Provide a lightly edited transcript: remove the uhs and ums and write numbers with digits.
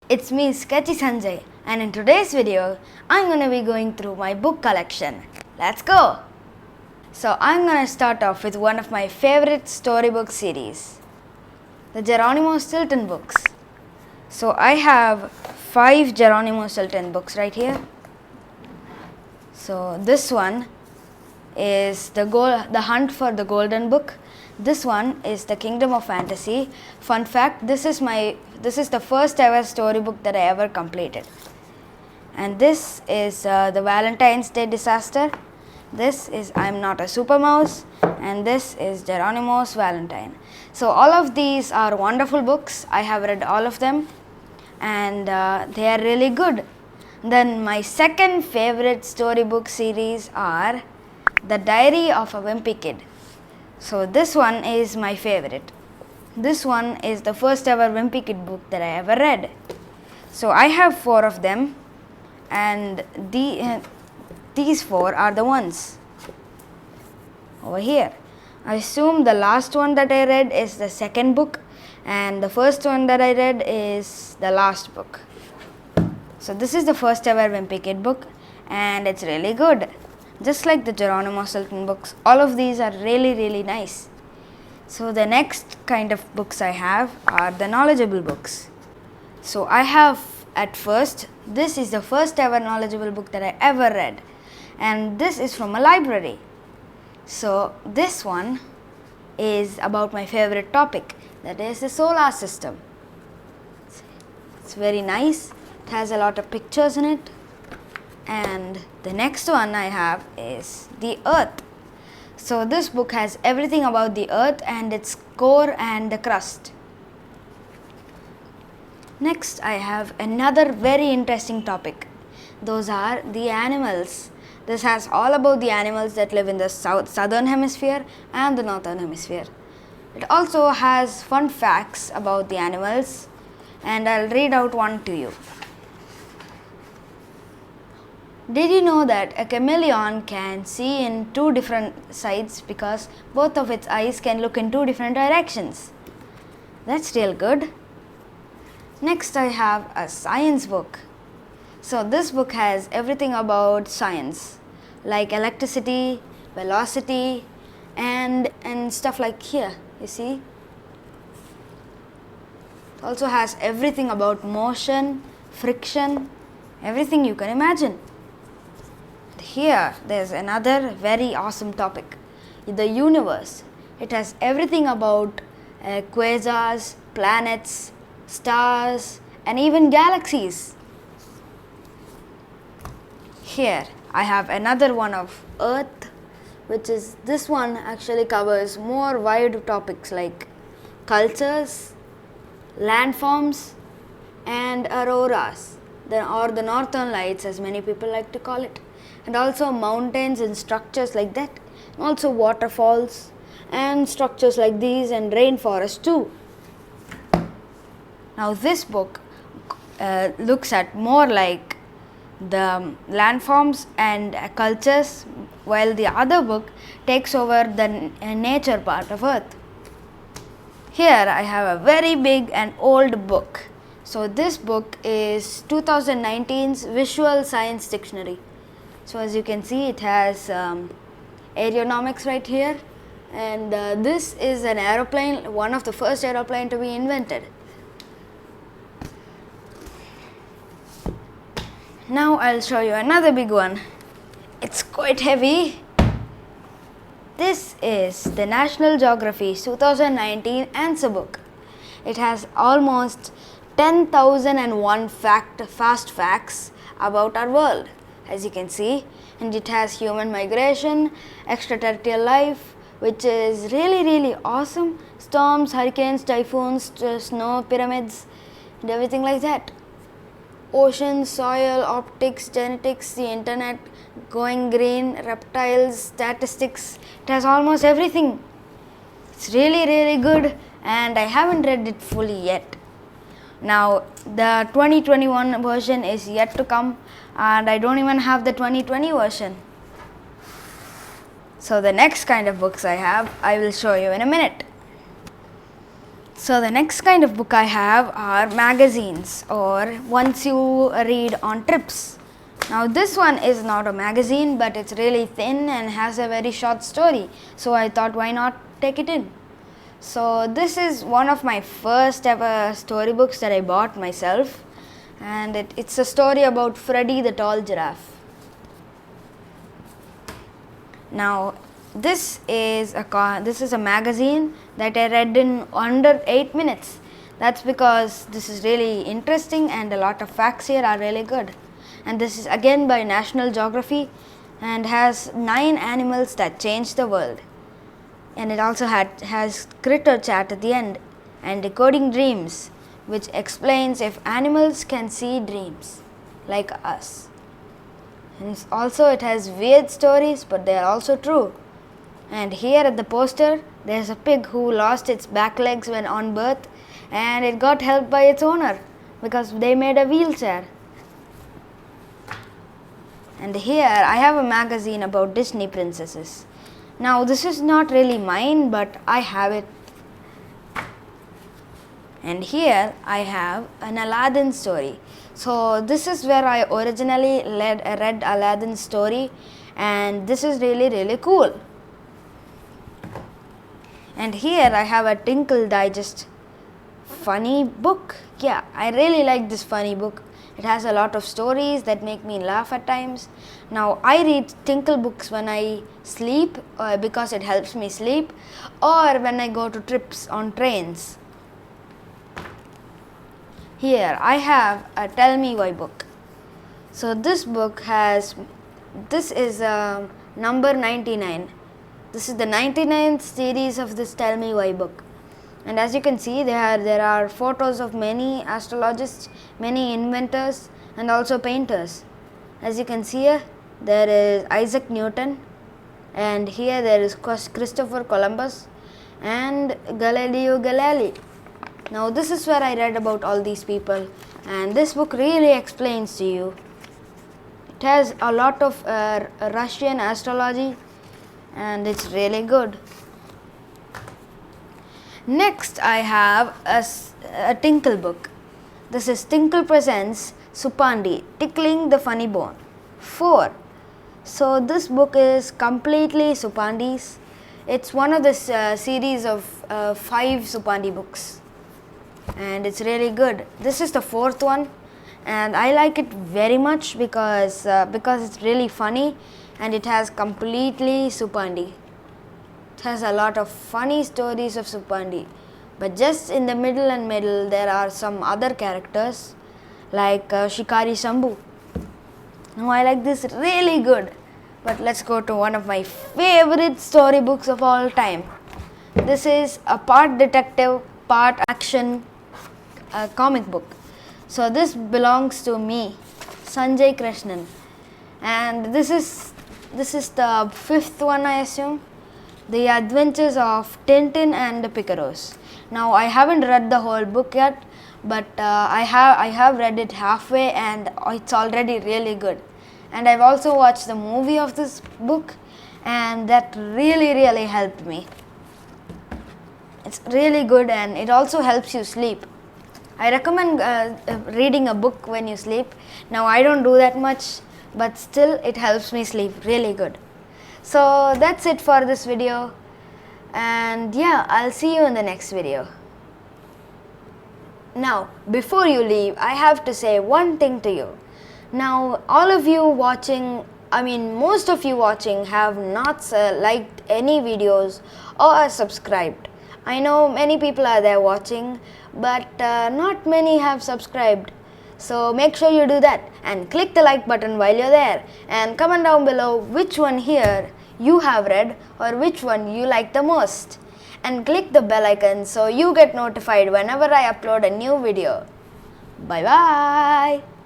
it's me Sketchy Sanjay, and in today's video I'm going to be going through my book collection. Let's go! So I'm going to start off with one of my favorite storybook series, the Geronimo Stilton books. So I have 5 Geronimo Stilton books right here. So this one is the Hunt for the Golden Book. This one is the Kingdom of Fantasy. Fun fact, this is the first ever storybook that I ever completed. And this is the Valentine's Day Disaster. This is I'm Not a Super Mouse, and this is Geronimo's Valentine. So all of these are wonderful books. I have read all of them, and they are really good. Then my second favorite storybook series are The Diary of a Wimpy Kid. So this one is my favorite. This one is the first ever Wimpy Kid book that I ever read. So I have 4 of them, and these 4 are the ones over here. I assume the last one that I read is the second book, and the first one that I read is the last book. So this is the first ever Wimpy Kid book, and it's really good. Just like the Geronimo Stilton books, all of these are really nice. So the next kind of books I have are the knowledgeable books. So I have at first, this is the first ever knowledgeable book that I ever read, and this is from a library. So this one is about my favorite topic, that is the solar system. It's very nice. It has a lot of pictures in it. And the next one I have is the Earth. So this book has everything about the Earth and its core and the crust. Next I have another very interesting topic. Those are the animals. This has all about the animals that live in the southern hemisphere and the northern hemisphere. It also has fun facts about the animals, and I'll read out one to you. Did you know that a chameleon can see in 2 different sides because both of its eyes can look in 2 different directions? That's real good. Next I have a science book. So this book has everything about science, like electricity, velocity, and stuff like here, you see. It also has everything about motion, friction, everything you can imagine. Here there's another very awesome topic, the universe. It has everything about quasars, planets, stars, and even galaxies. Here I have another one of Earth, which is, this one actually covers more wide topics like cultures, landforms, and auroras, or the northern lights as many people like to call it. And also mountains and structures like that, also waterfalls and structures like these, and rainforests too. Now this book looks at more like the landforms and cultures, while the other book takes over the nature part of Earth. Here I have a very big and old book. So this book is 2019's Visual Science Dictionary. So as you can see, it has aeronautics right here, and this is an aeroplane, one of the first aeroplane to be invented. Now I'll show you another big one. It's quite heavy. This is the National Geography 2019 answer book. It has almost 10,001 fast facts about our world, as you can see, and it has human migration, extraterrestrial life, which is really awesome, storms, hurricanes, typhoons, snow pyramids, and everything like that. Ocean, soil, optics, genetics, the internet, going green, reptiles, statistics. It has almost everything. It's really good, and I haven't read it fully yet. Now the 2021 version is yet to come, and I don't even have the 2020 version. So the next kind of books I have, I will show you in a minute. So the next kind of book I have are magazines, or ones you read on trips. Now this one is not a magazine, but it's really thin and has a very short story. So I thought, why not take it in? So this is one of my first ever storybooks that I bought myself, and it's a story about Freddy the Tall Giraffe. Now this is a magazine that I read in under 8 minutes. That's because this is really interesting and a lot of facts here are really good. And this is again by National Geography and has 9 animals that changed the world. And it also has critter chat at the end and decoding dreams, which explains if animals can see dreams like us. And also it has weird stories, but they are also true. And here at the poster, there's a pig who lost its back legs when on birth, and it got helped by its owner because they made a wheelchair. And here I have a magazine about Disney princesses. Now this is not really mine, but I have it. And here I have an Aladdin story. So this is where I originally read Aladdin's story, and this is really cool. And here I have a Tinkle Digest funny book. Yeah, I really like this funny book. It has a lot of stories that make me laugh at times. Now I read Tinkle books when I sleep because it helps me sleep, or when I go to trips on trains. Here I have a Tell Me Why book. So this book this is number 99. This is the 99th series of this Tell Me Why book. And as you can see, there are photos of many astrologists, many inventors, and also painters. As you can see here, there is Isaac Newton, and here there is Christopher Columbus and Galileo Galilei. Now this is where I read about all these people, and this book really explains to you. It has a lot of Russian astrology, and it's really good. Next I have a Tinkle book. This is Tinkle Presents Supandi, Tickling the Funny Bone 4. So this book is completely Supandis. It's one of the series of 5 Supandi books, and it's really good. This is the 4th one, and I like it very much because it's really funny, and it has completely Supandi. It has a lot of funny stories of Supandi, but just in the middle there are some other characters like Shikari Shambhu. Now I like this really good, but let's go to one of my favorite storybooks of all time. This is a part detective, part action comic book. So this belongs to me, Sanjay Krishnan, and this is the 5th one, I assume. The Adventures of Tintin and the Picaros. Now I haven't read the whole book yet, but I have read it halfway, and it's already really good. And I've also watched the movie of this book, and that really helped me. It's really good, and it also helps you sleep. I recommend reading a book when you sleep. Now I don't do that much, but still it helps me sleep really good. So that's it for this video, and yeah, I'll see you in the next video. Now before you leave, I have to say one thing to you. Now all of you watching, most of you watching have not liked any videos or subscribed. I know many people are there watching, but not many have subscribed. So make sure you do that and click the like button while you're there, and comment down below which one here you have read or which one you like the most, and click the bell icon so you get notified whenever I upload a new video. Bye bye.